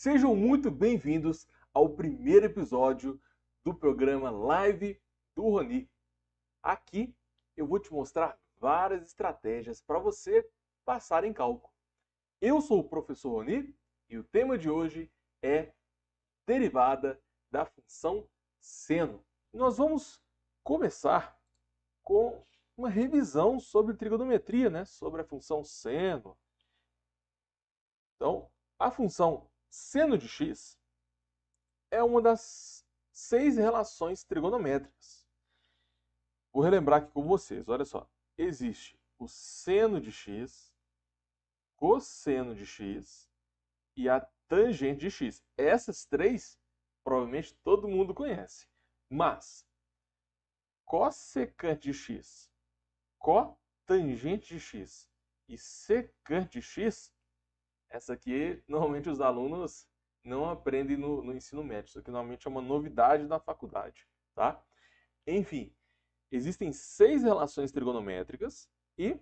Sejam muito bem-vindos ao primeiro episódio do programa Live do Roni. Aqui eu vou te mostrar várias estratégias para você passar em cálculo. Eu sou o professor Roni e o tema de hoje é derivada da função seno. Nós vamos começar com uma revisão sobre trigonometria, né? Sobre a função seno. Então, a função seno de x é uma das 6 relações trigonométricas. Vou relembrar aqui com vocês, olha só. Existe o seno de x, cosseno de x e a tangente de x. Essas três, provavelmente todo mundo conhece. Mas, cossecante de x, cotangente de x e secante de x, essa aqui, normalmente os alunos não aprendem no ensino médio. Isso aqui normalmente é uma novidade da faculdade, tá? Enfim, existem 6 relações trigonométricas e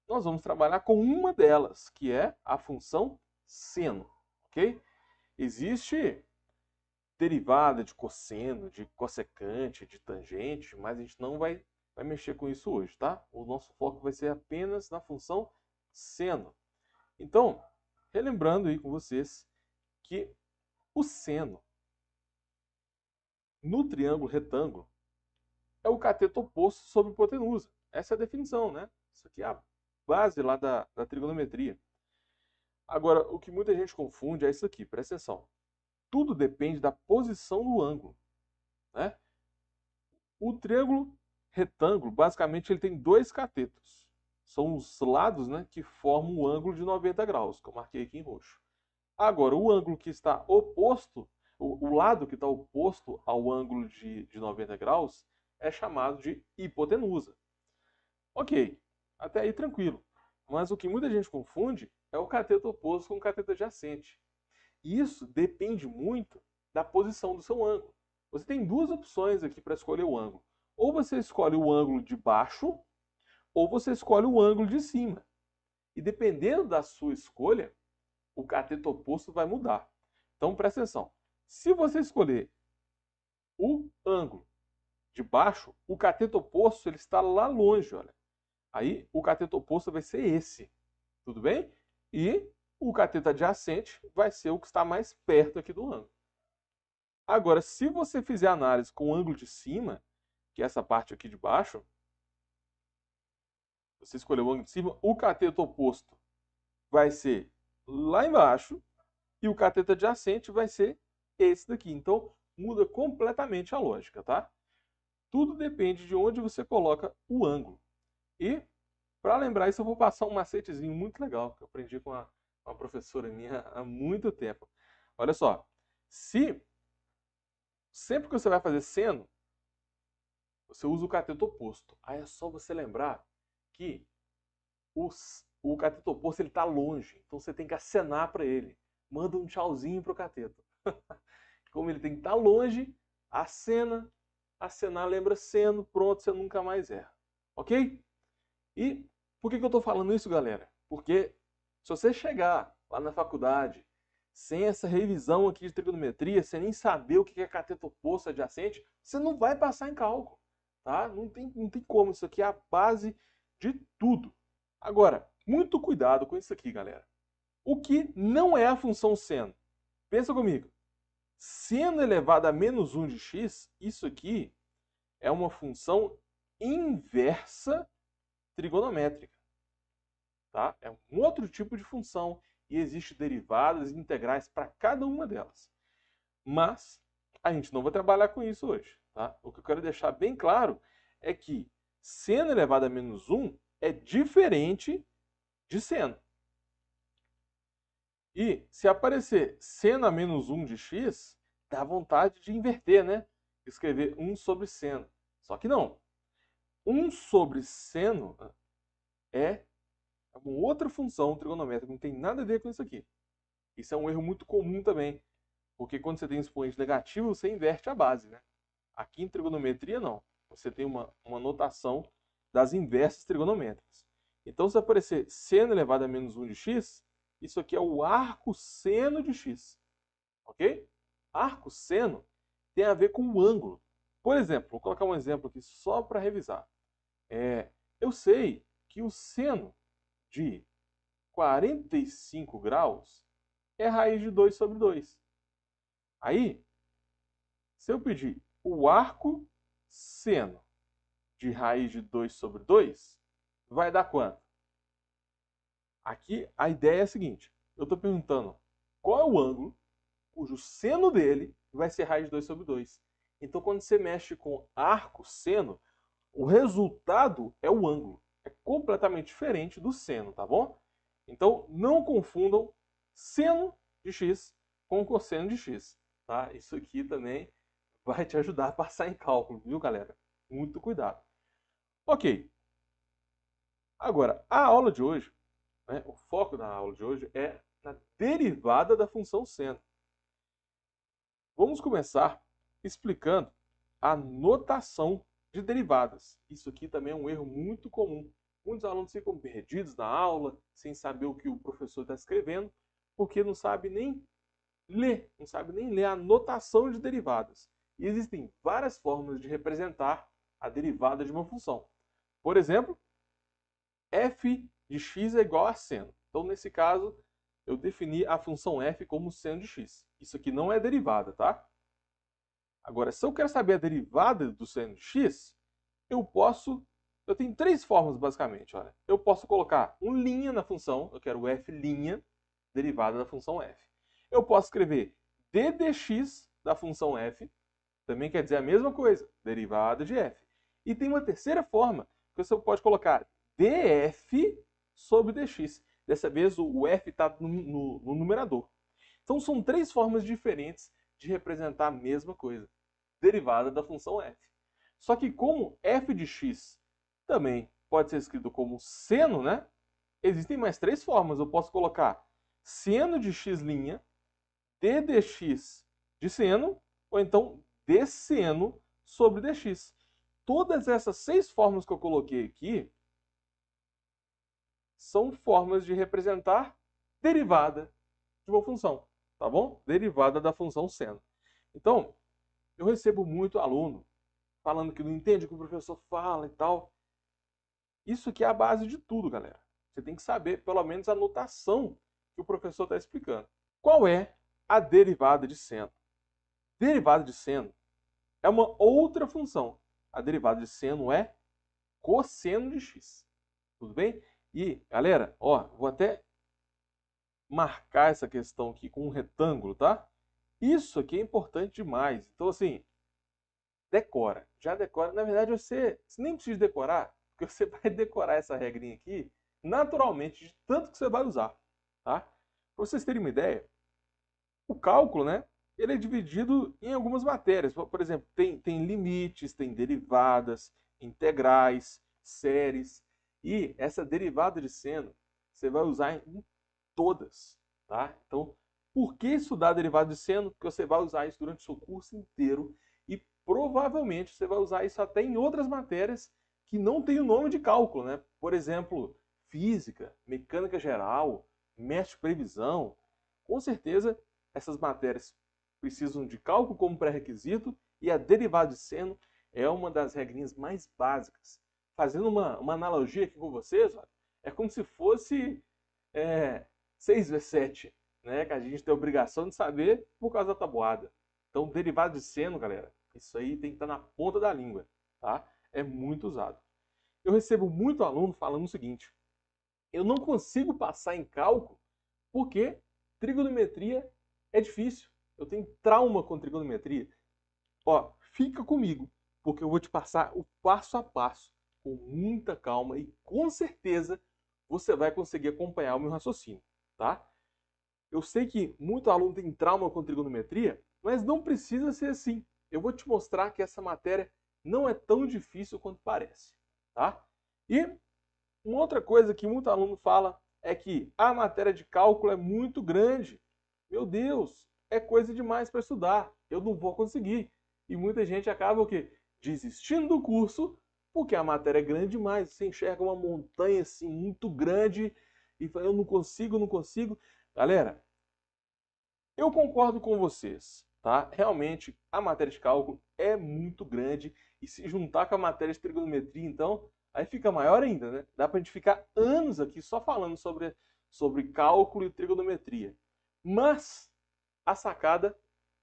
nós vamos trabalhar com uma delas, que é a função seno, ok? Existe derivada de cosseno, de cossecante, de tangente, mas a gente não vai mexer com isso hoje, tá? O nosso foco vai ser apenas na função seno. Então, relembrando aí com vocês que o seno no triângulo retângulo é o cateto oposto sobre hipotenusa. Essa é a definição, né? Isso aqui é a base lá da trigonometria. Agora, o que muita gente confunde é isso aqui, presta atenção. Tudo depende da posição do ângulo, né? O triângulo retângulo, basicamente, ele tem dois catetos. São os lados, né, que formam o ângulo de 90 graus, que eu marquei aqui em roxo. Agora, o ângulo que está oposto, o lado que está oposto ao ângulo de 90 graus, é chamado de hipotenusa. Ok, até aí tranquilo. Mas o que muita gente confunde é o cateto oposto com o cateto adjacente. Isso depende muito da posição do seu ângulo. Você tem duas opções aqui para escolher o ângulo. Ou você escolhe o ângulo de baixo, ou você escolhe o ângulo de cima. E dependendo da sua escolha, o cateto oposto vai mudar. Então presta atenção. Se você escolher o ângulo de baixo, o cateto oposto ele está lá longe, olha. Aí o cateto oposto vai ser esse, tudo bem? E o cateto adjacente vai ser o que está mais perto aqui do ângulo. Agora, se você fizer análise com o ângulo de cima, que é essa parte aqui de baixo, você escolheu o ângulo de cima, o cateto oposto vai ser lá embaixo e o cateto adjacente vai ser esse daqui. Então, muda completamente a lógica, tá? Tudo depende de onde você coloca o ângulo. E, para lembrar isso, eu vou passar um macetezinho muito legal que eu aprendi com uma professora minha há muito tempo. Olha só, sempre que você vai fazer seno, você usa o cateto oposto. Aí é só você lembrar que o cateto oposto está longe, então você tem que acenar para ele. Manda um tchauzinho para o cateto. Como ele tem que estar longe, acena, acenar lembra seno, pronto, você nunca mais erra. Ok? E por que eu estou falando isso, galera? Porque se você chegar lá na faculdade sem essa revisão aqui de trigonometria, sem nem saber o que é cateto oposto adjacente, você não vai passar em cálculo. Tá? Não tem como, isso aqui é a base de tudo. Agora, muito cuidado com isso aqui, galera. O que não é a função seno? Pensa comigo. Seno elevado a menos 1 de x, isso aqui é uma função inversa trigonométrica. Tá? É um outro tipo de função e existem derivadas e integrais para cada uma delas. Mas a gente não vai trabalhar com isso hoje. Tá? O que eu quero deixar bem claro é que seno elevado a menos 1 é diferente de seno. E se aparecer seno a menos 1 de x, dá vontade de inverter, né? Escrever 1 sobre seno. Só que não. 1 sobre seno é uma outra função trigonométrica, não tem nada a ver com isso aqui. Isso é um erro muito comum também, porque quando você tem expoente negativo, você inverte a base, né? Aqui em trigonometria, não. Você tem uma notação das inversas trigonométricas. Então, se aparecer seno elevado a menos 1 de x, isso aqui é o arco seno de x. ok? Arco seno tem a ver com o ângulo. Por exemplo, vou colocar um exemplo aqui só para revisar. Eu sei que o seno de 45 graus é raiz de 2 sobre 2. Aí, se eu pedir o arco seno de raiz de 2 sobre 2, vai dar quanto? Aqui a ideia é a seguinte: eu estou perguntando qual é o ângulo cujo seno dele vai ser raiz de 2 sobre 2. Então, quando você mexe com arco seno, o resultado é o ângulo. É completamente diferente do seno, tá bom? Então, não confundam seno de x com cosseno de x, tá? Isso aqui também vai te ajudar a passar em cálculo, viu, galera? Muito cuidado. Ok. Agora, a aula de hoje, né, o foco da aula de hoje é na derivada da função seno. Vamos começar explicando a notação de derivadas. Isso aqui também é um erro muito comum. Muitos alunos ficam perdidos na aula, sem saber o que o professor está escrevendo, porque não sabe nem ler a notação de derivadas. E existem várias formas de representar a derivada de uma função. Por exemplo, f de x é igual a seno. Então, nesse caso, eu defini a função f como seno de x. Isso aqui não é derivada, tá? Agora, se eu quero saber a derivada do seno de x, eu tenho três formas basicamente. Olha. Eu posso colocar um linha na função, eu quero f', derivada da função f. Eu posso escrever d dx da função f, também quer dizer a mesma coisa, derivada de f. E tem uma terceira forma, que você pode colocar df sobre dx. Dessa vez o f está no numerador. Então são três formas diferentes de representar a mesma coisa, derivada da função f. Só que como f de x também pode ser escrito como seno, né? Existem mais três formas. Eu posso colocar seno de x', d dx de seno, ou então d seno sobre dx. Todas essas seis formas que eu coloquei aqui são formas de representar derivada de uma função, tá bom? Derivada da função seno. Então, eu recebo muito aluno falando que não entende o que o professor fala e tal. Isso aqui é a base de tudo, galera. Você tem que saber, pelo menos, a notação que o professor está explicando. Qual é a derivada de seno? Derivada de seno é uma outra função. A derivada de seno é cosseno de x. Tudo bem? E, galera, ó, vou até marcar essa questão aqui com um retângulo, tá? Isso aqui é importante demais. Então, assim, decora. Já decora. Na verdade, você nem precisa decorar, porque você vai decorar essa regrinha aqui naturalmente, de tanto que você vai usar, tá? Para vocês terem uma ideia, o cálculo, né? Ele é dividido em algumas matérias. Por exemplo, tem limites, tem derivadas, integrais, séries. E essa derivada de seno, você vai usar em todas, tá? Então, por que estudar derivada de seno? Porque você vai usar isso durante o seu curso inteiro e provavelmente você vai usar isso até em outras matérias que não tem o nome de cálculo, né? Por exemplo, física, mecânica geral, mestre de previsão. Com certeza, essas matérias precisam de cálculo como pré-requisito e a derivada de seno é uma das regrinhas mais básicas. Fazendo uma analogia aqui com vocês, olha, é como se fosse 6 vezes 7, né? Que a gente tem a obrigação de saber por causa da tabuada. Então, derivada de seno, galera, isso aí tem que estar na ponta da língua, tá? É muito usado. Eu recebo muito aluno falando o seguinte: eu não consigo passar em cálculo porque trigonometria é difícil. Eu tenho trauma com trigonometria. Ó, fica comigo, porque eu vou te passar o passo a passo, com muita calma e com certeza você vai conseguir acompanhar o meu raciocínio, tá? Eu sei que muito aluno tem trauma com trigonometria, mas não precisa ser assim. Eu vou te mostrar que essa matéria não é tão difícil quanto parece, tá? E uma outra coisa que muito aluno fala é que a matéria de cálculo é muito grande. Meu Deus, é coisa demais para estudar. Eu não vou conseguir. E muita gente acaba o quê? Desistindo do curso porque a matéria é grande demais. Você enxerga uma montanha assim muito grande e fala, eu não consigo, não consigo. Galera, Eu concordo com vocês, tá? Realmente, a matéria de cálculo é muito grande e se juntar com a matéria de trigonometria, então, aí fica maior ainda, né? Dá pra gente ficar anos aqui só falando sobre cálculo e trigonometria. Mas, a sacada,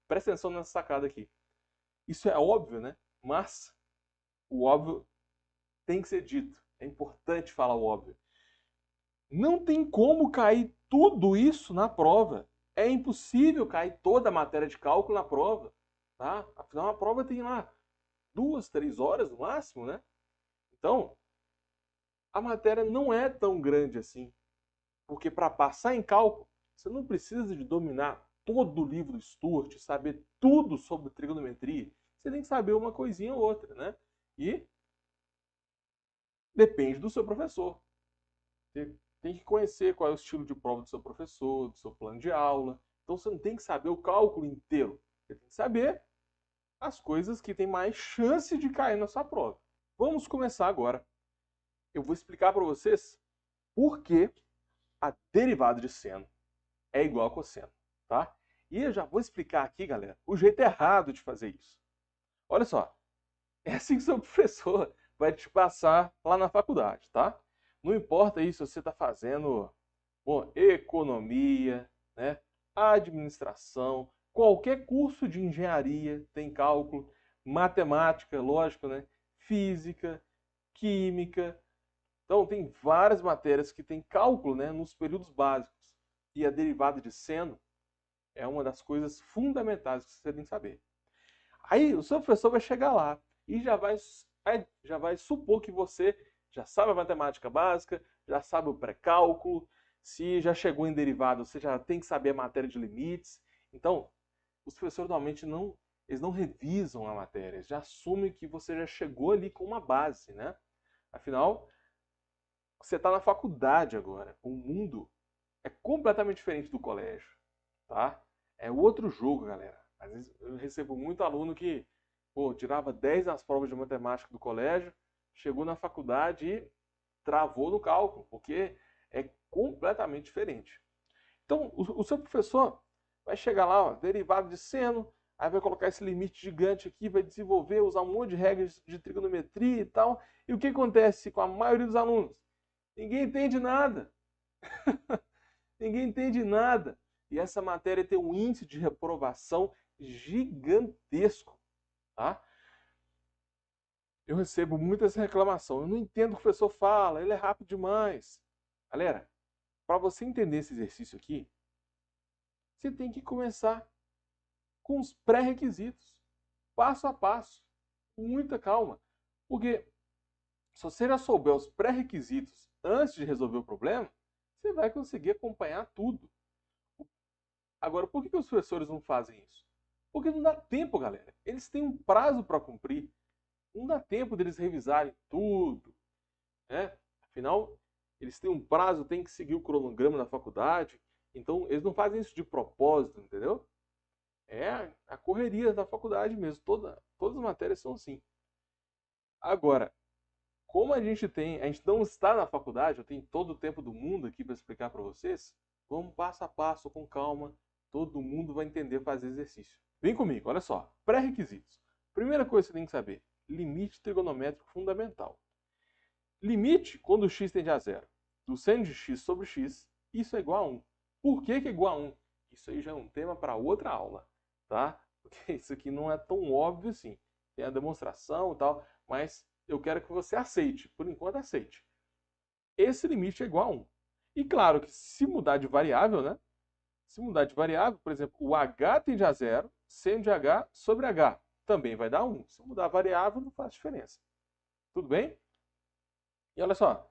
presta atenção nessa sacada aqui. Isso é óbvio, né? Mas, o óbvio tem que ser dito. É importante falar o óbvio. Não tem como cair tudo isso na prova. É impossível cair toda a matéria de cálculo na prova, tá? Afinal, a prova tem lá 2, 3 horas no máximo, né? Então, a matéria não é tão grande assim. Porque para passar em cálculo, você não precisa de dominar todo o livro do Sturt, saber tudo sobre trigonometria. Você tem que saber uma coisinha ou outra, né? E depende do seu professor. Você tem que conhecer qual é o estilo de prova do seu professor, do seu plano de aula. Então você não tem que saber o cálculo inteiro. Você tem que saber as coisas que têm mais chance de cair na sua prova. Vamos começar agora. Eu vou explicar para vocês por que a derivada de seno é igual a cosseno, tá? E eu já vou explicar aqui, galera, o jeito errado de fazer isso. Olha só, é assim que o seu professor vai te passar lá na faculdade, tá? Não importa isso se você está fazendo economia, né? Administração, qualquer curso de engenharia tem cálculo, matemática, lógico, né? Física, química. Então tem várias matérias que tem cálculo, né, nos períodos básicos. E a derivada de seno é uma das coisas fundamentais que você tem que saber. Aí o seu professor vai chegar lá e já vai supor que você já sabe a matemática básica, já sabe o pré-cálculo, se já chegou em derivada, você já tem que saber a matéria de limites. Então, os professores normalmente eles não revisam a matéria, eles já assumem que você já chegou ali com uma base, né? Afinal, você está na faculdade agora. O mundo é completamente diferente do colégio, tá? É outro jogo, galera. Às vezes eu recebo muito aluno que, tirava 10 nas provas de matemática do colégio, chegou na faculdade e travou no cálculo, porque é completamente diferente. Então, o seu professor vai chegar lá, ó, derivado de seno, aí vai colocar esse limite gigante aqui, vai desenvolver, usar um monte de regras de trigonometria e tal. E o que acontece com a maioria dos alunos? Ninguém entende nada. Ninguém entende nada. E essa matéria tem um índice de reprovação gigantesco, tá? Eu recebo muitas reclamações. Eu não entendo o que o professor fala, ele é rápido demais. Galera, para você entender esse exercício aqui, você tem que começar com os pré-requisitos, passo a passo, com muita calma. Porque se você já souber os pré-requisitos antes de resolver o problema, você vai conseguir acompanhar tudo. Agora, por que os professores não fazem isso? Porque não dá tempo, galera. Eles têm um prazo para cumprir. Não dá tempo deles revisarem tudo, né? Afinal, eles têm um prazo, têm que seguir o cronograma da faculdade. Então, eles não fazem isso de propósito, entendeu? É a correria da faculdade mesmo. Todas as matérias são assim. Agora, como a gente não está na faculdade, eu tenho todo o tempo do mundo aqui para explicar para vocês, vamos passo a passo, com calma, todo mundo vai entender fazer exercício. Vem comigo, olha só, pré-requisitos. Primeira coisa que você tem que saber, limite trigonométrico fundamental. Limite quando x tende a zero. Do seno de x sobre x, isso é igual a 1. Por que é igual a 1? Isso aí já é um tema para outra aula, tá? Porque isso aqui não é tão óbvio assim. Tem a demonstração e tal, mas eu quero que você aceite. Por enquanto, aceite. Esse limite é igual a 1. E claro que se mudar de variável, né? Se mudar de variável, por exemplo, o h tende a zero, seno de h sobre h também vai dar 1. Se mudar a variável, não faz diferença. Tudo bem? E olha só,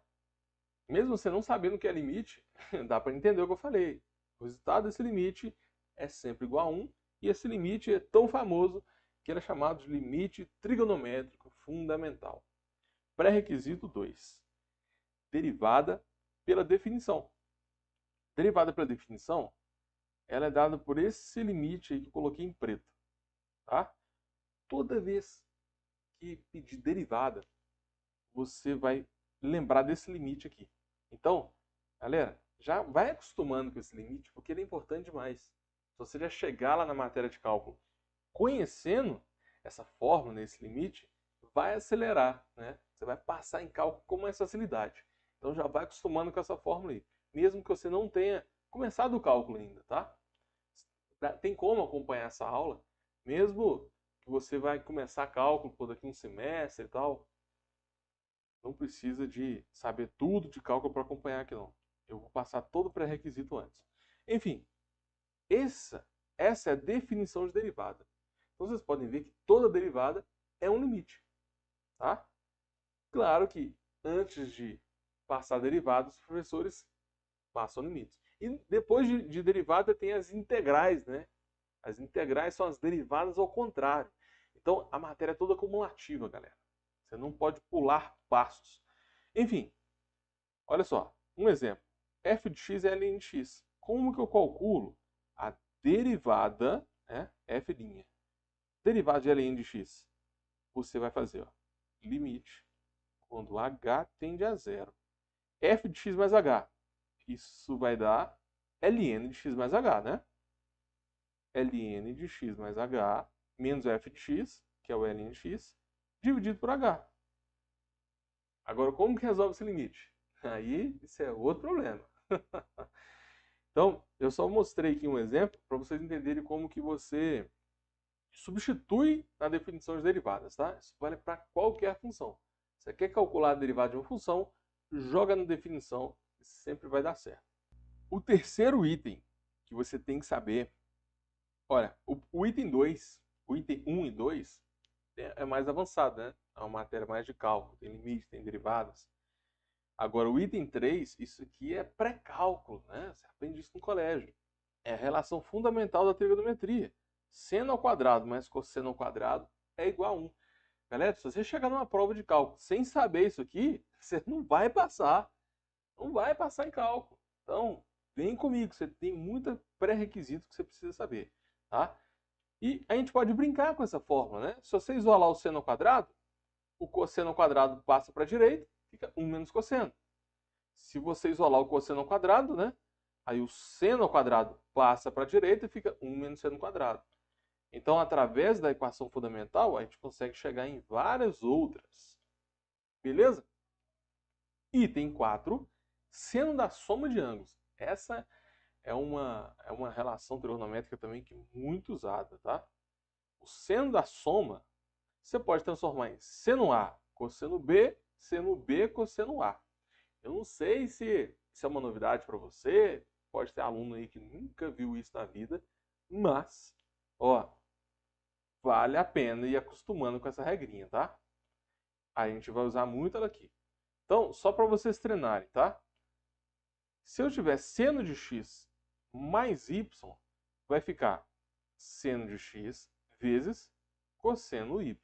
mesmo você não sabendo o que é limite, dá para entender o que eu falei. O resultado desse limite é sempre igual a 1, e esse limite é tão famoso que ele é chamado de limite trigonométrico fundamental. Pré-requisito 2. Derivada pela definição. Derivada pela definição, ela é dada por esse limite aí que eu coloquei em preto. Tá? Toda vez que pedir derivada, você vai lembrar desse limite aqui. Então, galera, já vai acostumando com esse limite, porque ele é importante demais. Se você já chegar lá na matéria de cálculo conhecendo essa fórmula, esse limite, vai acelerar, né? Você vai passar em cálculo com mais facilidade. Então já vai acostumando com essa fórmula aí, mesmo que você não tenha começado o cálculo ainda, tá? Tem como acompanhar essa aula, mesmo que você vai começar cálculo por daqui um semestre e tal. Não precisa de saber tudo de cálculo para acompanhar aqui não. Eu vou passar todo o pré-requisito antes. Enfim, essa é a definição de derivada. Então vocês podem ver que toda derivada é um limite, tá? Claro que antes de passar derivadas, os professores passam limites. E depois de derivada tem as integrais, né? As integrais são as derivadas ao contrário. Então a matéria é toda cumulativa, galera. Você não pode pular passos. Enfim, olha só, um exemplo. f de x é ln de x. Como que eu calculo a derivada, né, f', derivada de ln de x? Você vai fazer, ó, limite quando h tende a zero. f de x mais h. Isso vai dar ln de x mais h, né? ln de x mais h menos f de x, que é o ln de x, dividido por h. Agora, como que resolve esse limite? Aí, isso é outro problema. Então, eu só mostrei aqui um exemplo para vocês entenderem como que você substitui na definição de derivadas, tá? Isso vale para qualquer função. Você quer calcular a derivada de uma função, joga na definição e sempre vai dar certo. O terceiro item que você tem que saber, olha, o item 2, o item 1 e 2 é mais avançado, né? É uma matéria mais de cálculo, tem limite, tem derivadas. Agora, o item 3, isso aqui é pré-cálculo, né? Você aprende isso no colégio. É a relação fundamental da trigonometria. Seno ao quadrado mais cosseno ao quadrado é igual a 1. Galera, se você chegar numa prova de cálculo sem saber isso aqui, você não vai passar. Não vai passar em cálculo. Então, vem comigo, você tem muito pré-requisito que você precisa saber, tá? E a gente pode brincar com essa fórmula, né? Se você isolar o seno ao quadrado, o cosseno ao quadrado passa para a direita, fica 1 menos cosseno. Se você isolar o cosseno ao quadrado, né? Aí o seno ao quadrado passa para a direita e fica 1 menos seno ao quadrado. Então, através da equação fundamental, a gente consegue chegar em várias outras. Beleza? Item 4, seno da soma de ângulos. Essa é uma relação trigonométrica também que é muito usada, tá? O seno da soma, você pode transformar em seno A, cosseno B, seno B, cosseno A. Eu não sei se isso é uma novidade para você, pode ter aluno aí que nunca viu isso na vida, mas, ó, vale a pena ir acostumando com essa regrinha, tá? A gente vai usar muito ela aqui. Então, só para vocês treinarem, tá? Se eu tiver seno de x mais y, vai ficar seno de x vezes cosseno y,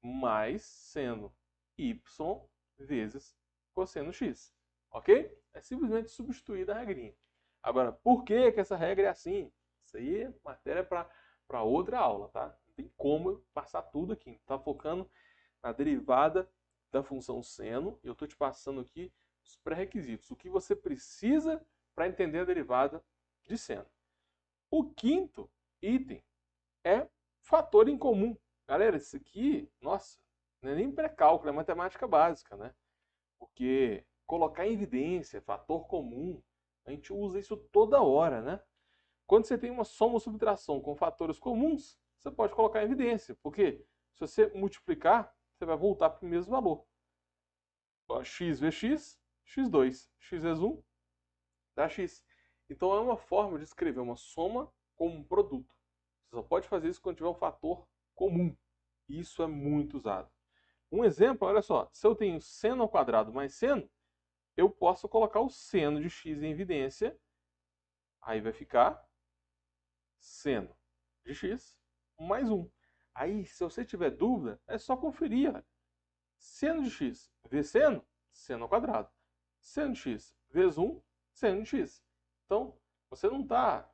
mais seno y vezes cosseno x. Ok? É simplesmente substituir da regrinha. Agora, por que essa regra é assim? Isso aí é matéria para outra aula, tá? Não tem como eu passar tudo aqui. Está focando na derivada da função seno. Eu estou te passando aqui os pré-requisitos. O que você precisa para entender a derivada de seno. O quinto item é fator em comum. Galera, isso aqui, nossa, não é nem pré-cálculo, é matemática básica, né? Porque colocar em evidência fator comum, a gente usa isso toda hora, né? Quando você tem uma soma ou subtração com fatores comuns, você pode colocar em evidência, porque se você multiplicar, você vai voltar para o mesmo valor. X vezes x, x2. X vezes 1 dá x. Então é uma forma de escrever uma soma como um produto. Você só pode fazer isso quando tiver um fator comum. Isso é muito usado. Um exemplo, olha só, se eu tenho seno ao quadrado mais seno, eu posso colocar o seno de x em evidência, aí vai ficar seno de x mais 1. Aí, se você tiver dúvida, é só conferir. Olha. Seno de x vezes seno, seno ao quadrado. Seno de x vezes 1, seno de x. Então, você não está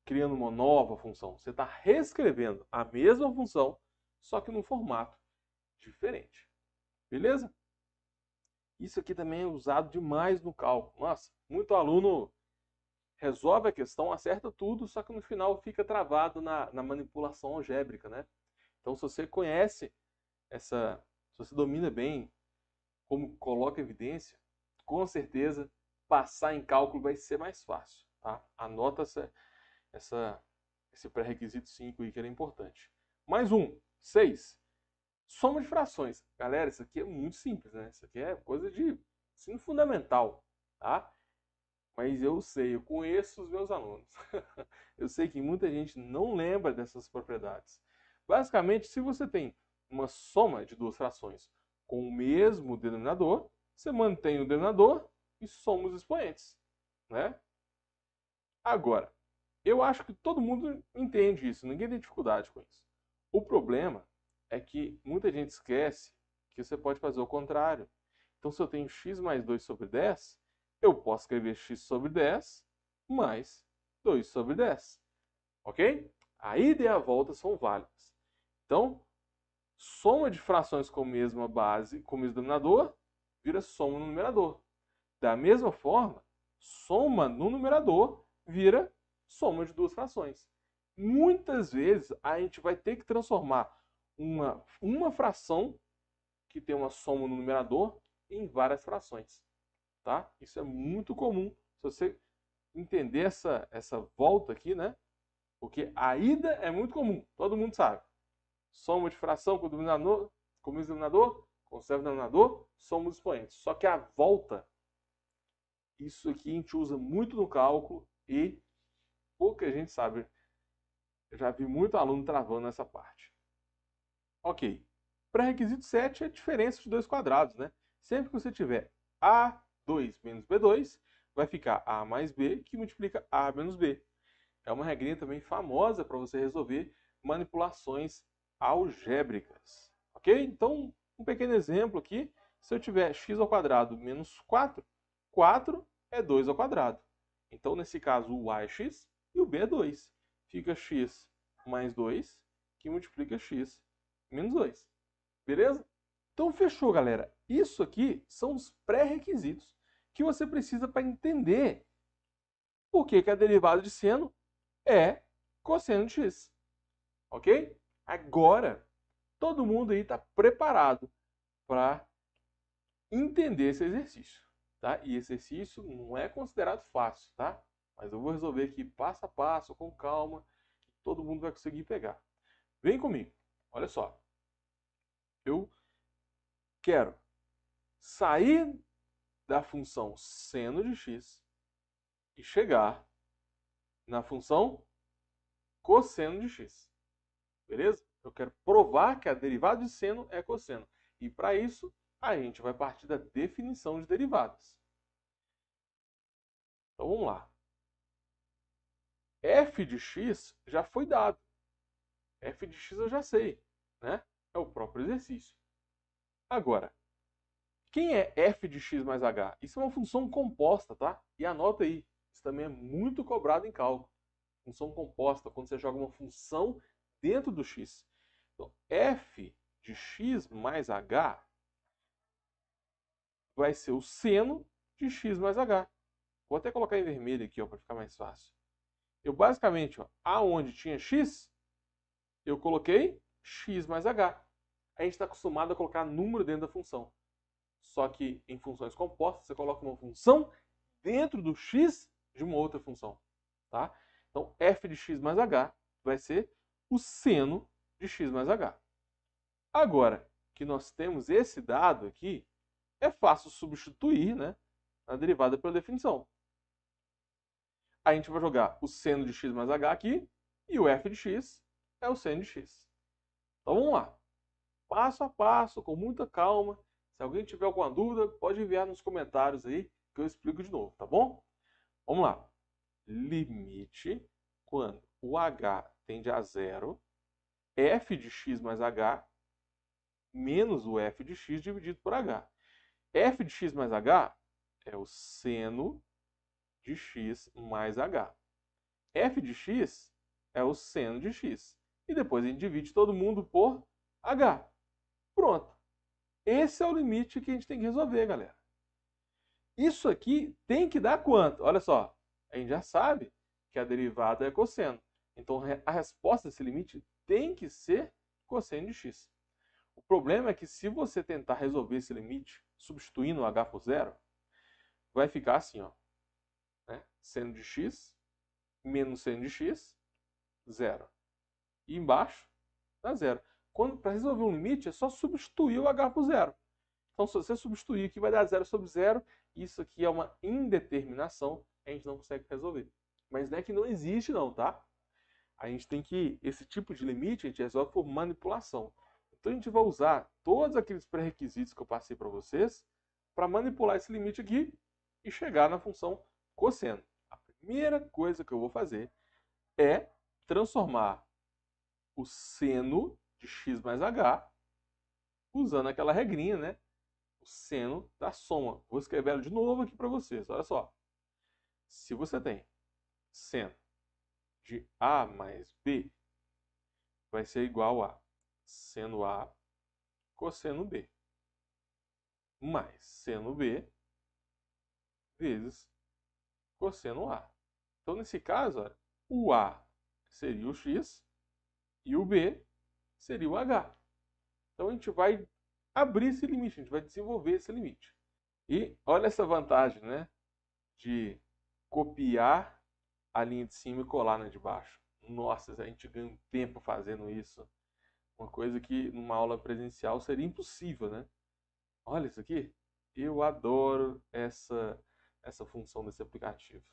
criando uma nova função. Você está reescrevendo a mesma função, só que num formato diferente. Beleza? Isso aqui também é usado demais no cálculo. Nossa, muito aluno resolve a questão, acerta tudo, só que no final fica travado na manipulação algébrica, né? Então, se você conhece se você domina bem como coloca evidência, com certeza passar em cálculo vai ser mais fácil, tá? Anota esse pré-requisito 5 aí que era importante. Mais um, 6. Soma de frações. Galera, isso aqui é muito simples, né? Isso aqui é coisa de ensino fundamental, tá? Mas eu sei, eu conheço os meus alunos. Eu sei que muita gente não lembra dessas propriedades. Basicamente, se você tem uma soma de duas frações com o mesmo denominador, você mantém o denominador e soma os expoentes, né? Agora, eu acho que todo mundo entende isso, ninguém tem dificuldade com isso. O problema é que muita gente esquece que você pode fazer o contrário. Então, se eu tenho x mais 2 sobre 10, eu posso escrever x sobre 10 mais 2 sobre 10. Ok? A ida e a volta são válidas. Então, soma de frações com a mesma base, com o mesmo denominador, vira soma no numerador. Da mesma forma, soma no numerador vira soma de duas frações. Muitas vezes a gente vai ter que transformar uma fração que tem uma soma no numerador em várias frações. Tá? Isso é muito comum. Se você entender essa volta aqui, né? Porque a ida é muito comum, todo mundo sabe. Soma de fração com o denominador, com o mesmo denominador, conserva o denominador, soma os expoentes. Só que a volta, isso aqui a gente usa muito no cálculo e pouca gente sabe. Eu já vi muito aluno travando nessa parte. Ok. Pré-requisito 7 é a diferença de dois quadrados, né? Sempre que você tiver A2 menos B2, vai ficar A mais B, que multiplica A menos B. É uma regrinha também famosa para você resolver manipulações algébricas. Ok? Então, um pequeno exemplo aqui. Se eu tiver x ao quadrado menos 4, 4 é 2 ao quadrado. Então, nesse caso, o a é x e o b é 2. Fica x mais 2, que multiplica x menos 2. Beleza? Então, fechou, galera. Isso aqui são os pré-requisitos que você precisa para entender por que a derivada de seno é cosseno de x. Ok? Agora, todo mundo aí está preparado para entender esse exercício. Tá? E esse exercício não é considerado fácil, tá? Mas eu vou resolver aqui passo a passo, com calma, que todo mundo vai conseguir pegar. Vem comigo. Olha só. Eu quero sair da função seno de x e chegar na função cosseno de x. Beleza? Eu quero provar que a derivada de seno é cosseno. E para isso, a gente vai partir da definição de derivadas. Então vamos lá. F de x já foi dado. F de x eu já sei, né? É o próprio exercício. Agora, quem é f de x mais h? Isso é uma função composta, tá? E anota aí, isso também é muito cobrado em cálculo. Função composta, quando você joga uma função dentro do x. Então, f de x mais h vai ser o seno de x mais h. Vou até colocar em vermelho aqui, para ficar mais fácil. Eu basicamente, ó, aonde tinha x, eu coloquei x mais h. A gente está acostumado a colocar número dentro da função. Só que em funções compostas, você coloca uma função dentro do x de uma outra função. Tá? Então, f de x mais h vai ser o seno de x mais h. Agora que nós temos esse dado aqui, é fácil substituir, né, a derivada pela definição. A gente vai jogar o seno de x mais h aqui, e o f de x é o seno de x. Então vamos lá. Passo a passo, com muita calma. Se alguém tiver alguma dúvida, pode enviar nos comentários aí, que eu explico de novo, tá bom? Vamos lá. Limite, quando o h tende a zero, f de x mais h menos o f de x dividido por h. F de x mais h é o seno de x mais h. F de x é o seno de x. E depois a gente divide todo mundo por h. Pronto. Esse é o limite que a gente tem que resolver, galera. Isso aqui tem que dar quanto? Olha só. A gente já sabe que a derivada é cosseno. Então, a resposta desse limite tem que ser cosseno de x. O problema é que se você tentar resolver esse limite substituindo o h por zero, vai ficar assim, ó, né? Seno de x menos seno de x, zero. E embaixo dá zero. Para resolver um limite, é só substituir o h por zero. Então, se você substituir aqui, vai dar 0 sobre 0. Isso aqui é uma indeterminação. A gente não consegue resolver. Mas não é que não existe não, tá? A gente tem que... Esse tipo de limite a gente resolve por manipulação. Então, a gente vai usar todos aqueles pré-requisitos que eu passei para vocês para manipular esse limite aqui e chegar na função cosseno. A primeira coisa que eu vou fazer é transformar o seno de x mais h usando aquela regrinha, né? O seno da soma. Vou escrever ela de novo aqui para vocês. Olha só. Se você tem seno de A mais B, vai ser igual a seno A cosseno B mais seno B vezes cosseno A. Então, nesse caso, olha, o A seria o x e o B seria o h. Então, a gente vai abrir esse limite, a gente vai desenvolver esse limite. E olha essa vantagem, né? De copiar a linha de cima e colar na de baixo. Nossa, a gente ganha um tempo fazendo isso. Uma coisa que numa aula presencial seria impossível, né? Olha isso aqui. Eu adoro essa função desse aplicativo.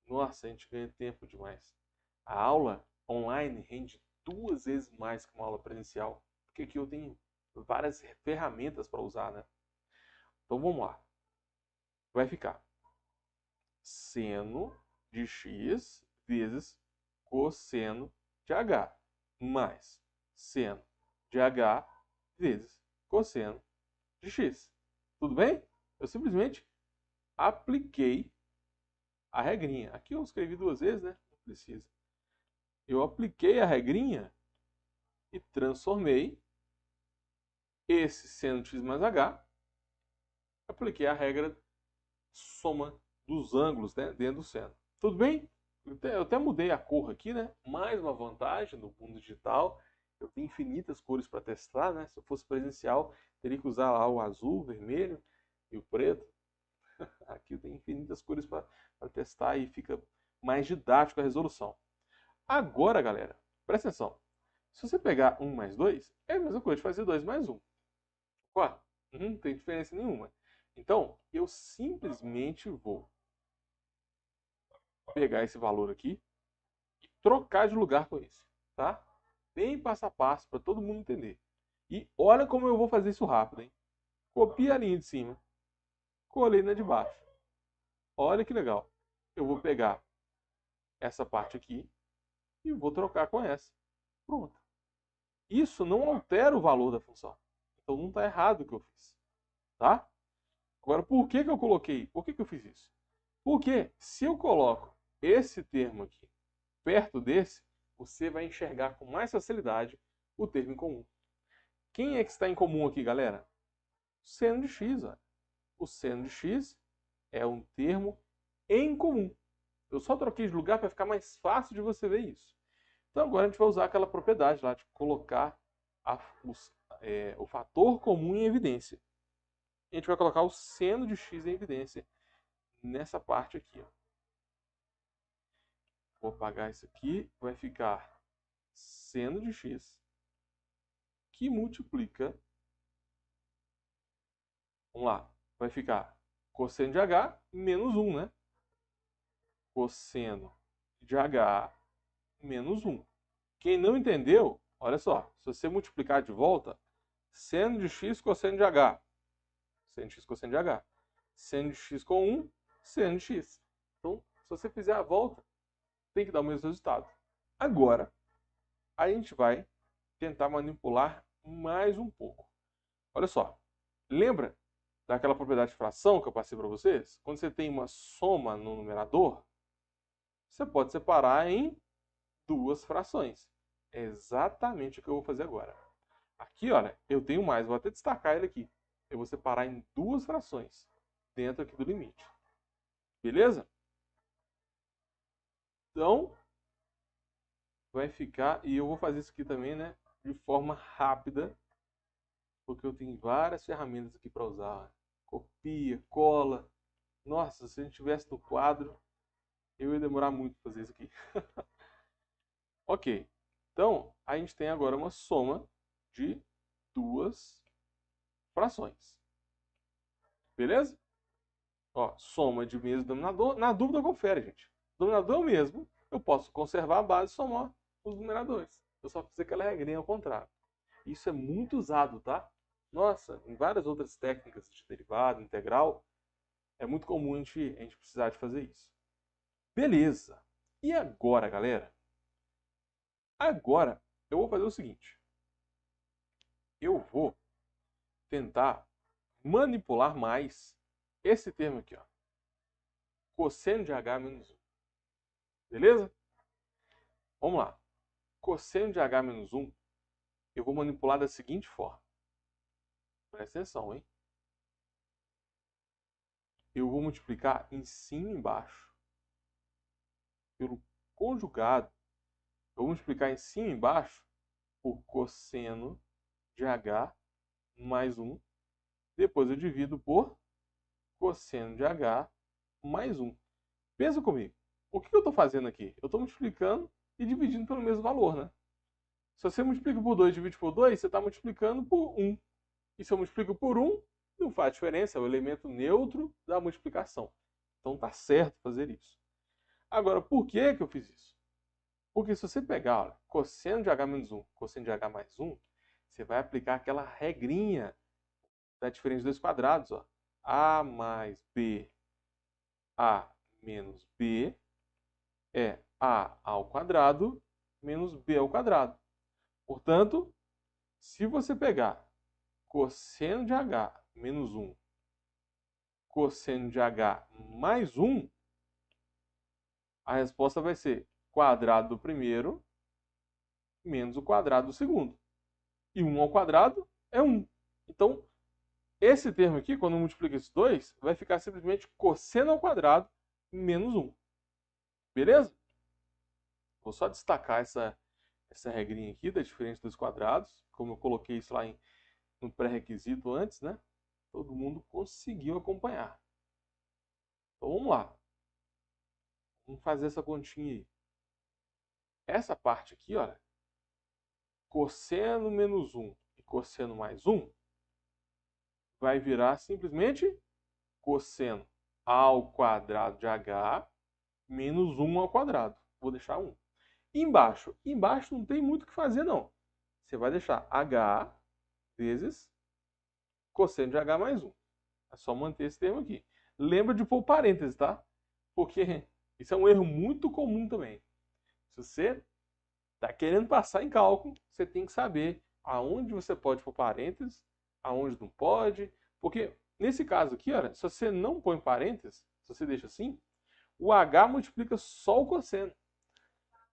Nossa, a gente ganha tempo demais. A aula online rende 2 vezes mais que uma aula presencial. Porque aqui eu tenho várias ferramentas para usar, né? Então vamos lá. Vai ficar seno de x vezes cosseno de h mais seno de h vezes cosseno de x. Tudo bem? Eu simplesmente apliquei a regrinha. Aqui eu escrevi 2 vezes, né? Não precisa. Eu apliquei a regrinha e transformei esse seno de x mais h. Apliquei a regra soma dos ângulos, né, dentro do seno. Tudo bem? Eu até mudei a cor aqui, né? Mais uma vantagem no mundo digital. Eu tenho infinitas cores para testar, né? Se eu fosse presencial, teria que usar lá o azul, o vermelho e o preto. Aqui eu tenho infinitas cores para testar e fica mais didático a resolução. Agora, galera, presta atenção. Se você pegar 1 mais 2, é a mesma coisa de fazer 2 mais 1. Ué, não tem diferença nenhuma. Então, eu simplesmente vou pegar esse valor aqui e trocar de lugar com esse, tá? Bem passo a passo para todo mundo entender. E olha como eu vou fazer isso rápido, hein? Copia a linha de cima, colei na de baixo. Olha que legal. Eu vou pegar essa parte aqui e vou trocar com essa. Pronto. Isso não altera o valor da função. Então não está errado o que eu fiz, tá? Agora, por que eu coloquei? Por que eu fiz isso? Porque se eu coloco esse termo aqui perto desse, você vai enxergar com mais facilidade o termo em comum. Quem é que está em comum aqui, galera? O seno de x. Ó. O seno de x é um termo em comum. Eu só troquei de lugar para ficar mais fácil de você ver isso. Então agora a gente vai usar aquela propriedade lá de colocar o fator comum em evidência. A gente vai colocar o seno de x em evidência nessa parte aqui. Ó. Vou apagar isso aqui, vai ficar seno de x que multiplica, vamos lá, vai ficar cosseno de h menos 1, né? Cosseno de h menos 1. Quem não entendeu, olha só, se você multiplicar de volta, seno de x cosseno de h, seno de x cosseno de h, seno de x com 1, seno de x. Então, se você fizer a volta, tem que dar o mesmo resultado. Agora, a gente vai tentar manipular mais um pouco. Olha só, lembra daquela propriedade de fração que eu passei para vocês? Quando você tem uma soma no numerador, você pode separar em 2 frações. É exatamente o que eu vou fazer agora. Aqui, olha, eu tenho mais, vou até destacar ele aqui. Eu vou separar em 2 frações dentro aqui do limite. Beleza? Então, vai ficar, e eu vou fazer isso aqui também, né, de forma rápida, porque eu tenho várias ferramentas aqui para usar. Copia, cola. Nossa, se a gente tivesse no quadro, eu ia demorar muito para fazer isso aqui. Ok, então a gente tem agora uma soma de duas frações. Beleza? Ó, soma de mesmo denominador. Na dúvida, confere, gente. O denominador é o mesmo. Eu posso conservar a base e somar os numeradores. Eu só fiz aquela regrinha ao contrário. Isso é muito usado, tá? Nossa, em várias outras técnicas de derivada, integral, é muito comum a gente precisar de fazer isso. Beleza. E agora, galera? Agora, eu vou fazer o seguinte. Eu vou tentar manipular mais esse termo aqui, ó. Cosseno de h menos 1. Beleza? Vamos lá. Cosseno de h menos 1, eu vou manipular da seguinte forma. Presta atenção, hein? Eu vou multiplicar em cima e embaixo pelo conjugado. Eu vou multiplicar em cima e embaixo por cosseno de h mais 1. Depois eu divido por cosseno de h mais 1. Pensa comigo. O que eu estou fazendo aqui? Eu estou multiplicando e dividindo pelo mesmo valor, né? Se você multiplica por 2 e divide por 2, você está multiplicando por 1. E se eu multiplico por 1, não faz diferença, é o elemento neutro da multiplicação. Então está certo fazer isso. Agora, por que eu fiz isso? Porque se você pegar, olha, cosseno de h menos 1, cosseno de h mais 1, você vai aplicar aquela regrinha da diferença dos quadrados. Ó. A mais B, A menos B é A ao quadrado menos B ao quadrado. Portanto, se você pegar cosseno de h menos 1, cosseno de h mais 1, a resposta vai ser quadrado do primeiro menos o quadrado do segundo. E 1 ao quadrado é 1. Então, esse termo aqui, quando eu multiplico esses dois, vai ficar simplesmente cosseno ao quadrado menos 1. Beleza? Vou só destacar essa regrinha aqui da diferença dos quadrados, como eu coloquei isso lá no pré-requisito antes, né? Todo mundo conseguiu acompanhar. Então vamos lá. Vamos fazer essa continha aí. Essa parte aqui, olha, cosseno menos 1 e cosseno mais 1 vai virar simplesmente cosseno ao quadrado de h menos 1 ao quadrado. Vou deixar 1. Embaixo não tem muito o que fazer, não. Você vai deixar h vezes cosseno de h mais 1. É só manter esse termo aqui. Lembra de pôr parênteses, tá? Porque isso é um erro muito comum também. Se você está querendo passar em cálculo, você tem que saber aonde você pode pôr parênteses, aonde não pode. Porque nesse caso aqui, olha, se você não põe parênteses, se você deixa assim, o h multiplica só o cosseno.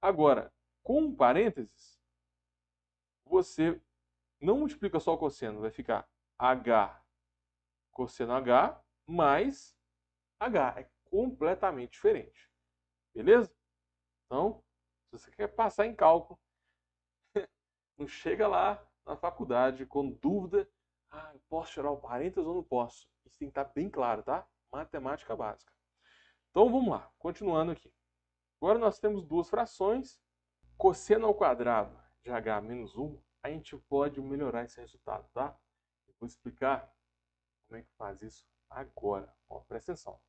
Agora, com parênteses, você não multiplica só o cosseno, vai ficar h cosseno h mais h. É completamente diferente. Beleza? Então, se você quer passar em cálculo, não chega lá na faculdade com dúvida, eu posso tirar o parênteses ou não posso? Isso tem que estar bem claro, tá? Matemática básica. Então, vamos lá. Continuando aqui. Agora nós temos duas frações. Cosseno ao quadrado de h menos 1, a gente pode melhorar esse resultado, tá? Eu vou explicar como é que faz isso agora. Ó, presta atenção.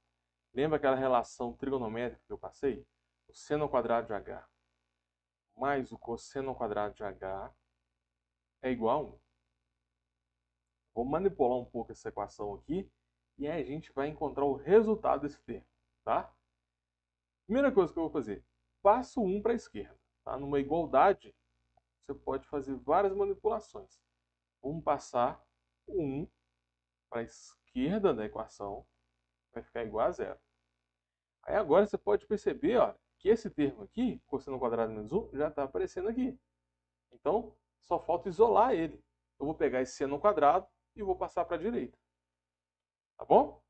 Lembra aquela relação trigonométrica que eu passei? O seno ao quadrado de h mais o cosseno ao quadrado de h é igual a 1. Vou manipular um pouco essa equação aqui e aí a gente vai encontrar o resultado desse termo, tá? Primeira coisa que eu vou fazer, passo 1 para a esquerda. Tá? Numa igualdade, você pode fazer várias manipulações. Vamos passar o 1 para a esquerda da equação, vai ficar igual a 0. Aí agora você pode perceber, ó, que esse termo aqui, cosseno ao quadrado menos 1, já está aparecendo aqui. Então, só falta isolar ele. Eu vou pegar esse seno ao quadrado e vou passar para a direita. Tá bom?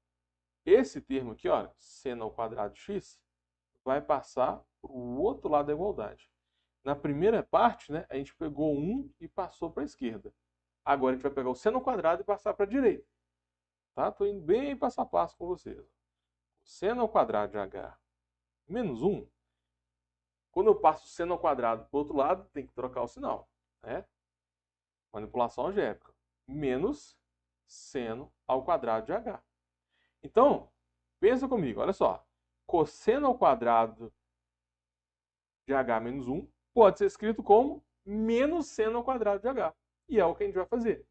Esse termo aqui, ó, seno ao quadrado de x, vai passar para o outro lado da igualdade. Na primeira parte, né, a gente pegou 1 e passou para a esquerda. Agora a gente vai pegar o seno ao quadrado e passar para a direita. Tá? Estou indo bem passo a passo com vocês. Seno ao quadrado de h menos 1. Quando eu passo o seno ao quadrado para o outro lado, tem que trocar o sinal. Né? Manipulação algébrica. Menos seno ao quadrado de h. Então, pensa comigo, olha só. Cosseno ao quadrado de h menos 1 pode ser escrito como menos seno ao quadrado de h. E é o que a gente vai fazer.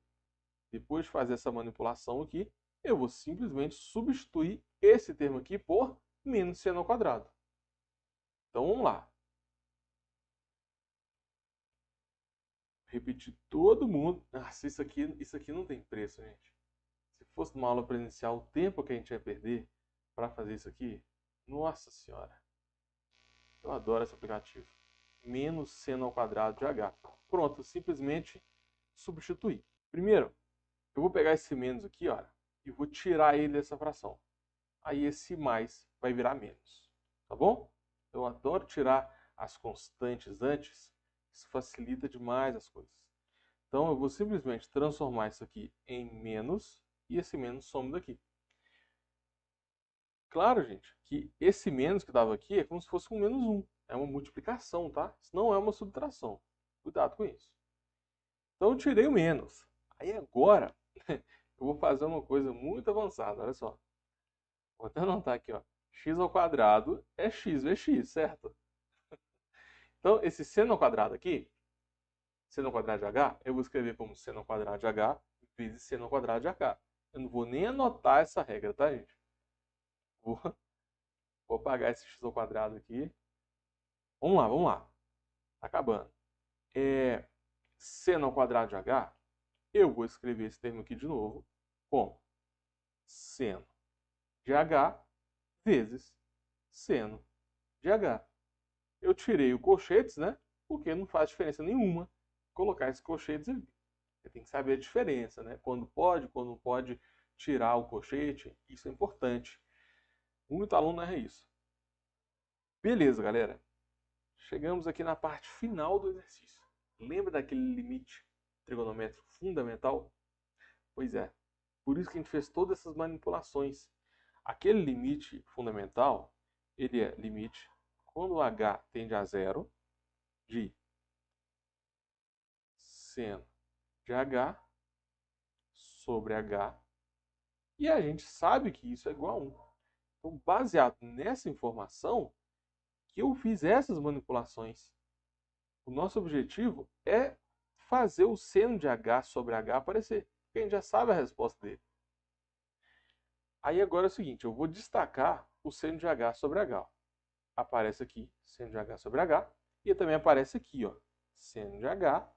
Depois de fazer essa manipulação aqui, eu vou simplesmente substituir esse termo aqui por menos seno ao quadrado. Então, vamos lá. Repetir todo mundo. Nossa, isso aqui não tem preço, gente. Se fosse numa aula presencial, o tempo que a gente ia perder para fazer isso aqui, nossa senhora. Eu adoro esse aplicativo. Menos seno ao quadrado de h. Pronto, simplesmente substituir. Primeiro, eu vou pegar esse menos aqui, olha, e vou tirar ele dessa fração. Aí esse mais vai virar menos. Tá bom? Eu adoro tirar as constantes antes. Isso facilita demais as coisas. Então eu vou simplesmente transformar isso aqui em menos e esse menos some daqui. Claro, gente, que esse menos que estava aqui é como se fosse um menos 1. É uma multiplicação, tá? Isso não é uma subtração. Cuidado com isso. Então eu tirei o menos. Aí agora eu vou fazer uma coisa muito avançada, olha só. Vou até anotar aqui, ó. X ao quadrado é x vezes x, certo? Então esse seno ao quadrado aqui, seno ao quadrado de h, eu vou escrever como seno ao quadrado de h vezes seno ao quadrado de h. Eu não vou nem anotar essa regra, tá, gente? Vou apagar esse x ao quadrado aqui. Vamos lá, vamos lá. Tá acabando. Seno ao quadrado de h, eu vou escrever esse termo aqui de novo como seno de h vezes seno de h. Eu tirei o colchetes, né? Porque não faz diferença nenhuma colocar esse colchetes ali. Você tem que saber a diferença, né? Quando não pode tirar o colchete. Isso é importante. Muito aluno erra isso. Beleza, galera. Chegamos aqui na parte final do exercício. Lembra daquele limite trigonométrico fundamental? Pois é. Por isso que a gente fez todas essas manipulações. Aquele limite fundamental, ele é limite quando h tende a zero de seno de h sobre h. E a gente sabe que isso é igual a 1. Então, baseado nessa informação, que eu fiz essas manipulações. O nosso objetivo é fazer o seno de h sobre h aparecer, porque a gente já sabe a resposta dele. Aí agora é o seguinte, eu vou destacar o seno de h sobre h. Aparece aqui seno de h sobre h, e também aparece aqui, ó, seno de h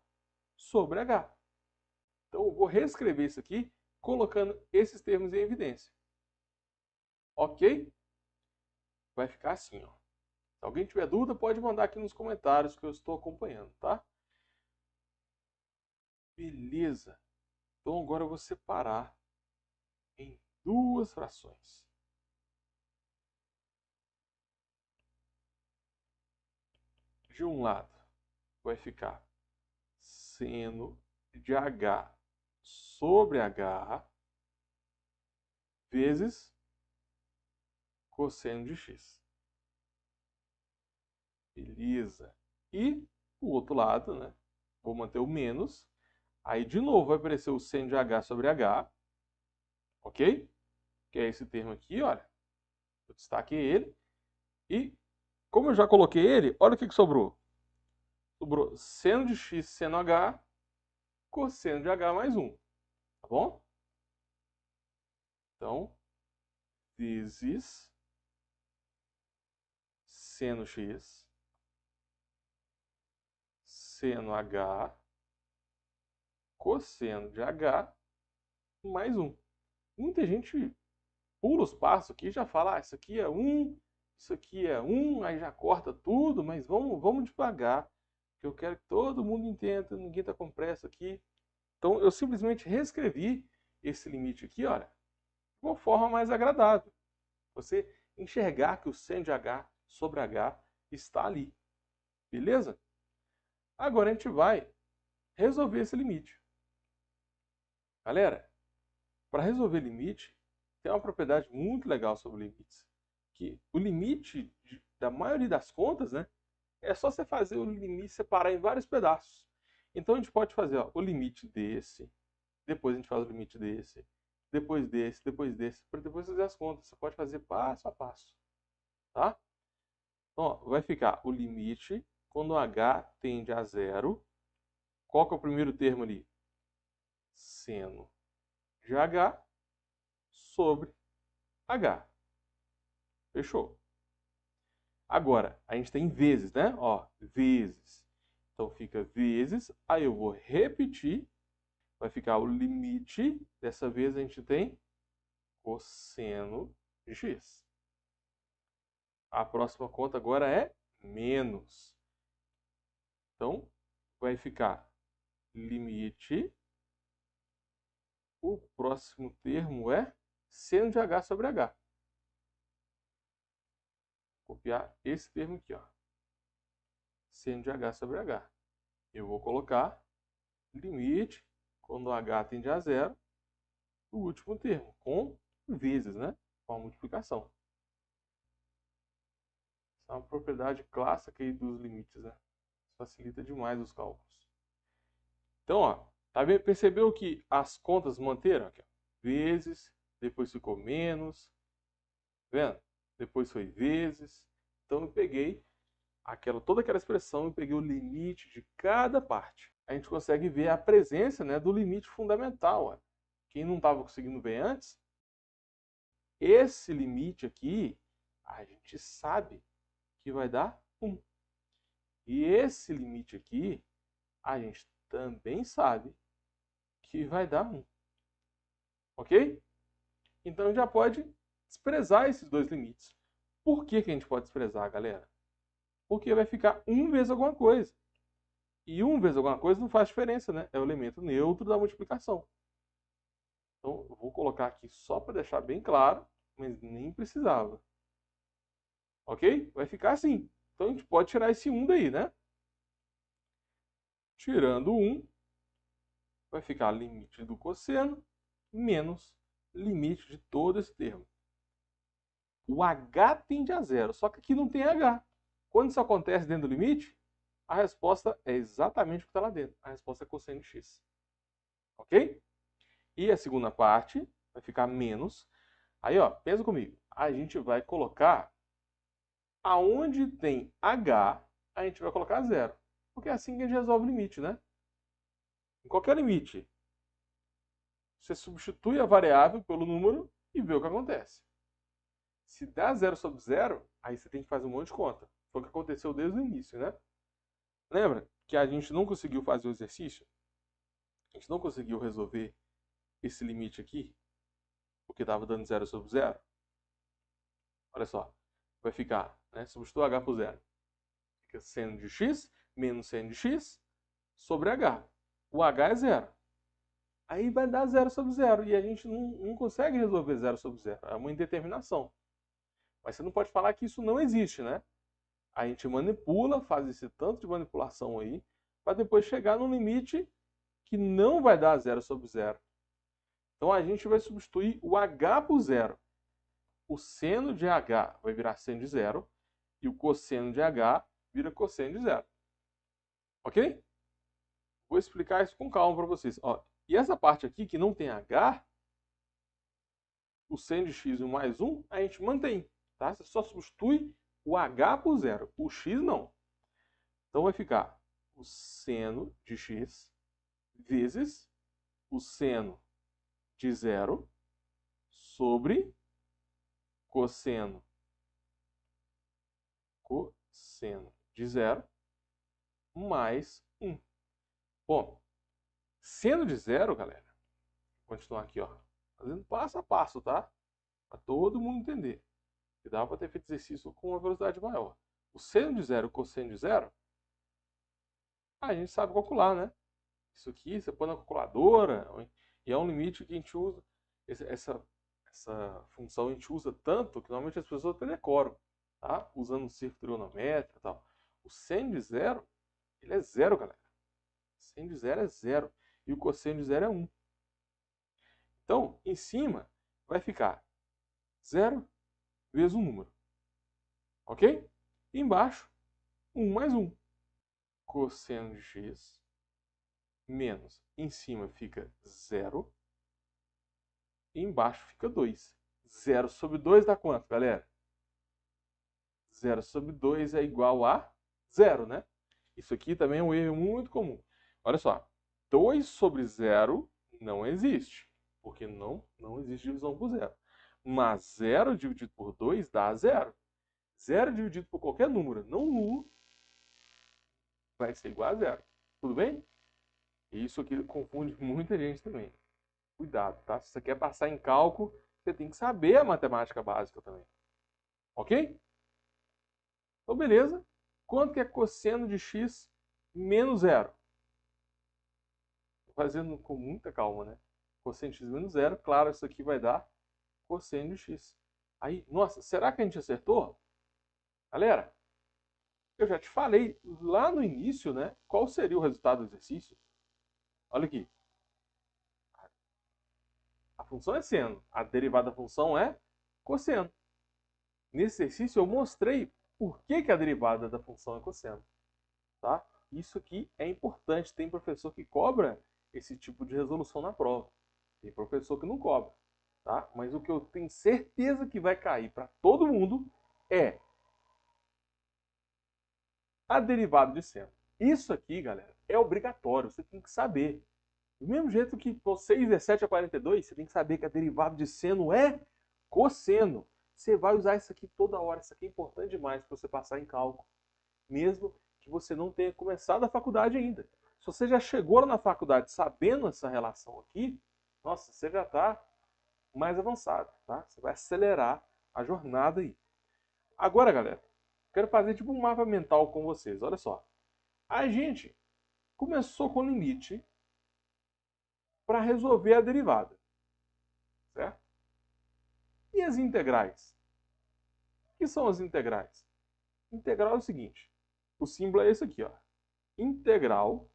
sobre h. Então eu vou reescrever isso aqui, colocando esses termos em evidência. Ok? Vai ficar assim, ó. Se alguém tiver dúvida, pode mandar aqui nos comentários que eu estou acompanhando, tá? Beleza. Então agora eu vou separar em duas frações. De um lado vai ficar seno de h sobre h vezes cosseno de x. Beleza. E o outro lado, né? Vou manter o menos. Aí de novo vai aparecer o seno de h sobre h. Ok? Que é esse termo aqui, olha. Eu destaquei ele. E como eu já coloquei ele, olha o que sobrou. Sobrou seno de x seno h, cosseno de h mais 1. Tá bom? Então, vezes seno x, seno h, cosseno de h mais 1. Muita gente pula os passos aqui e já fala, isso aqui é 1, isso aqui é 1, aí já corta tudo, mas vamos devagar, que eu quero que todo mundo entenda, ninguém está com pressa aqui. Então eu simplesmente reescrevi esse limite aqui, olha, de uma forma mais agradável. Você enxergar que o seno de h sobre h está ali. Beleza? Agora a gente vai resolver esse limite. Galera, para resolver limite, tem uma propriedade muito legal sobre limites. Que o limite da maioria das contas, né, é só você fazer o limite separar em vários pedaços. Então a gente pode fazer ó, o limite desse, depois a gente faz o limite desse, depois desse, para depois fazer as contas. Você pode fazer passo a passo. Tá? Então, ó, vai ficar o limite quando h tende a zero. Qual que é o primeiro termo ali? Seno de h sobre h. Fechou? Agora, a gente tem vezes, né? Ó, vezes. Então fica vezes, aí eu vou repetir, vai ficar o limite, dessa vez a gente tem cosseno de x. A próxima conta agora é menos. Então, vai ficar limite, o próximo termo é seno de h sobre h. Vou copiar esse termo aqui, ó. Seno de h sobre h. Eu vou colocar limite, quando h tende a zero, o último termo, com vezes, né? Com a multiplicação. Essa é uma propriedade clássica aí dos limites, né? Facilita demais os cálculos. Então, ó, tá vendo? Percebeu que as contas manteram? Aqui, ó, vezes, depois ficou menos, tá vendo? Depois foi vezes. Então eu peguei toda aquela expressão e peguei o limite de cada parte. A gente consegue ver a presença, né, do limite fundamental. Ó. Quem não estava conseguindo ver antes, esse limite aqui, a gente sabe que vai dar 1. E esse limite aqui, a gente também sabe que vai dar 1. Ok? Então já pode desprezar esses dois limites. Por que a gente pode desprezar, galera? Porque vai ficar 1 vezes alguma coisa. E 1 vezes alguma coisa não faz diferença, né? É o elemento neutro da multiplicação. Então, eu vou colocar aqui só para deixar bem claro, mas nem precisava. Ok? Vai ficar assim. Então, a gente pode tirar esse 1 daí, né? Tirando 1, vai ficar limite do cosseno menos limite de todo esse termo. O h tende a zero, só que aqui não tem h. Quando isso acontece dentro do limite, a resposta é exatamente o que está lá dentro. A resposta é cosseno de x. Ok? E a segunda parte vai ficar menos. Aí, ó, pensa comigo. A gente vai colocar aonde tem h, a gente vai colocar zero. Porque é assim que a gente resolve o limite, né? Em qualquer limite, você substitui a variável pelo número e vê o que acontece. Se dá 0 sobre 0, aí você tem que fazer um monte de conta. Foi o que aconteceu desde o início, né? Lembra que a gente não conseguiu fazer o exercício? A gente não conseguiu resolver esse limite aqui, porque estava dando 0 sobre 0. Olha só, vai ficar, né? Substitui h por 0. Fica seno de x menos seno de x sobre h. O h é 0. Aí vai dar 0 sobre 0. E a gente não consegue resolver 0 sobre 0. É uma indeterminação. Mas você não pode falar que isso não existe, né? A gente manipula, faz esse tanto de manipulação aí, para depois chegar num limite que não vai dar 0 sobre 0. Então a gente vai substituir o h por 0. O seno de h vai virar seno de 0 e o cosseno de h vira cosseno de 0. Ok? Vou explicar isso com calma para vocês. Ó, e essa parte aqui que não tem h, o seno de x e o mais 1, a gente mantém. Tá? Você só substitui o h por 0. O x não. Então vai ficar o seno de x vezes o seno de 0 sobre cosseno de 0 mais 1. Bom, seno de 0, galera, vou continuar aqui, ó, fazendo passo a passo, tá? Para todo mundo entender. Que dá para ter feito exercício com uma velocidade maior. O seno de 0 e o cosseno de 0, a gente sabe calcular, né? Isso aqui você põe na calculadora, e é um limite que a gente usa. Essa função a gente usa tanto que normalmente as pessoas até decoram. tá? Usando um círculo trigonométrico e tal. O seno de zero, ele é zero, galera. O seno de zero é zero. E o cosseno de zero é 1. Então, em cima vai ficar 0 vezes um número. Ok? E embaixo, 1 mais 1. Cosseno de x menos, em cima fica 0. E embaixo fica 2. 0 sobre 2 dá quanto, galera? 0 sobre 2 é igual a 0, né? Isso aqui também é um erro muito comum. Olha só, 2 sobre 0 não existe, porque não existe divisão por 0. Mas 0 dividido por 2 dá 0. 0 dividido por qualquer número não nulo vai ser igual a 0. Tudo bem? E isso aqui confunde muita gente também. Cuidado, tá? Se você quer passar em cálculo, você tem que saber a matemática básica também. Ok? Então, beleza. Quanto que é cosseno de x menos 0? Fazendo com muita calma, né? Cosseno de x menos 0, claro, isso aqui vai dar cosseno de x. Aí, nossa, será que a gente acertou? Galera, eu já te falei lá no início, né? Qual seria o resultado do exercício? Olha aqui. A função é seno, a derivada da função é cosseno. Nesse exercício eu mostrei por que a derivada da função é cosseno. Tá? Isso aqui é importante. Tem professor que cobra esse tipo de resolução na prova. Tem professor que não cobra. Tá? Mas o que eu tenho certeza que vai cair para todo mundo é a derivada de seno. Isso aqui, galera, é obrigatório. Você tem que saber. Do mesmo jeito que vocês 17 a 42, você tem que saber que a derivada de seno é cosseno. Você vai usar isso aqui toda hora. Isso aqui é importante demais para você passar em cálculo. Mesmo que você não tenha começado a faculdade ainda. Se você já chegou na faculdade sabendo essa relação aqui, nossa, você já está mais avançado, tá? Você vai acelerar a jornada aí. Agora, galera, quero fazer tipo um mapa mental com vocês. Olha só. A gente começou com limite para resolver a derivada, certo? E as integrais? O que são as integrais? Integral é o seguinte. O símbolo é esse aqui, ó. Integral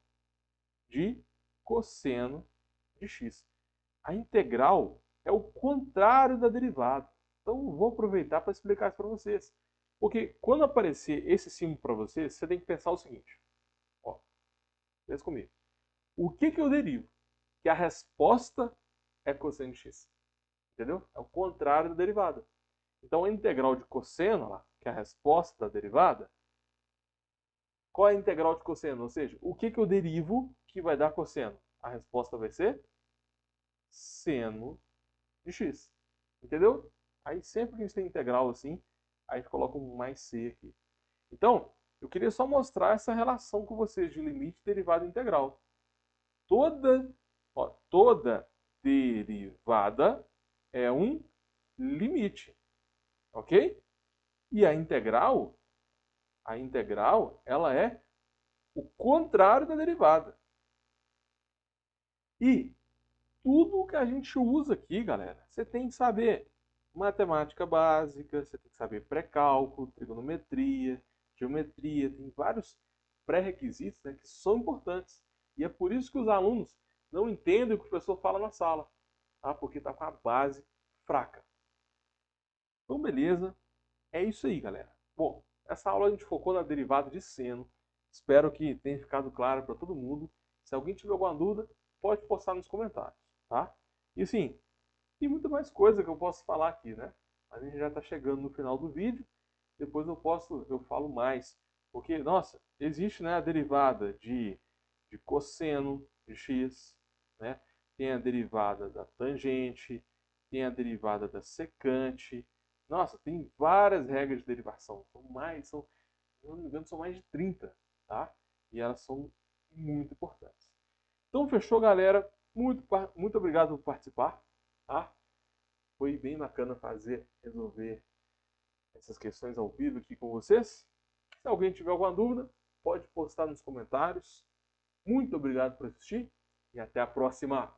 de cosseno de x. A integral é o contrário da derivada. Então, vou aproveitar para explicar isso para vocês. Porque quando aparecer esse símbolo para vocês, você tem que pensar o seguinte. Ó, pensa comigo. O que eu derivo? Que a resposta é cosseno de x. Entendeu? É o contrário da derivada. Então, a integral de cosseno, lá, que é a resposta da derivada, qual é a integral de cosseno? Ou seja, o que eu derivo que vai dar cosseno? A resposta vai ser seno de x. Entendeu? Aí sempre que a gente tem integral assim, a gente coloca um mais c aqui. Então, eu queria só mostrar essa relação com vocês de limite, derivada e integral. Toda derivada é um limite. Ok? E a integral, ela é o contrário da derivada. E tudo que a gente usa aqui, galera, você tem que saber matemática básica, você tem que saber pré-cálculo, trigonometria, geometria, tem vários pré-requisitos, né, que são importantes. E é por isso que os alunos não entendem o que o professor fala na sala, tá? Porque está com a base fraca. Então, beleza. É isso aí, galera. Bom, essa aula a gente focou na derivada de seno. Espero que tenha ficado claro para todo mundo. Se alguém tiver alguma dúvida, pode postar nos comentários, tá? E assim, tem muita mais coisa que eu posso falar aqui, né? A gente já está chegando no final do vídeo. Depois eu falo mais. Porque, nossa, existe, né, a derivada de cosseno de x, né? Tem a derivada da tangente, tem a derivada da secante. Nossa, tem várias regras de derivação. Se não me engano, são mais de 30, tá? E elas são muito importantes. Então, fechou, galera. Muito obrigado por participar, tá? Foi bem bacana resolver essas questões ao vivo aqui com vocês. Se alguém tiver alguma dúvida, pode postar nos comentários. Muito obrigado por assistir e até a próxima!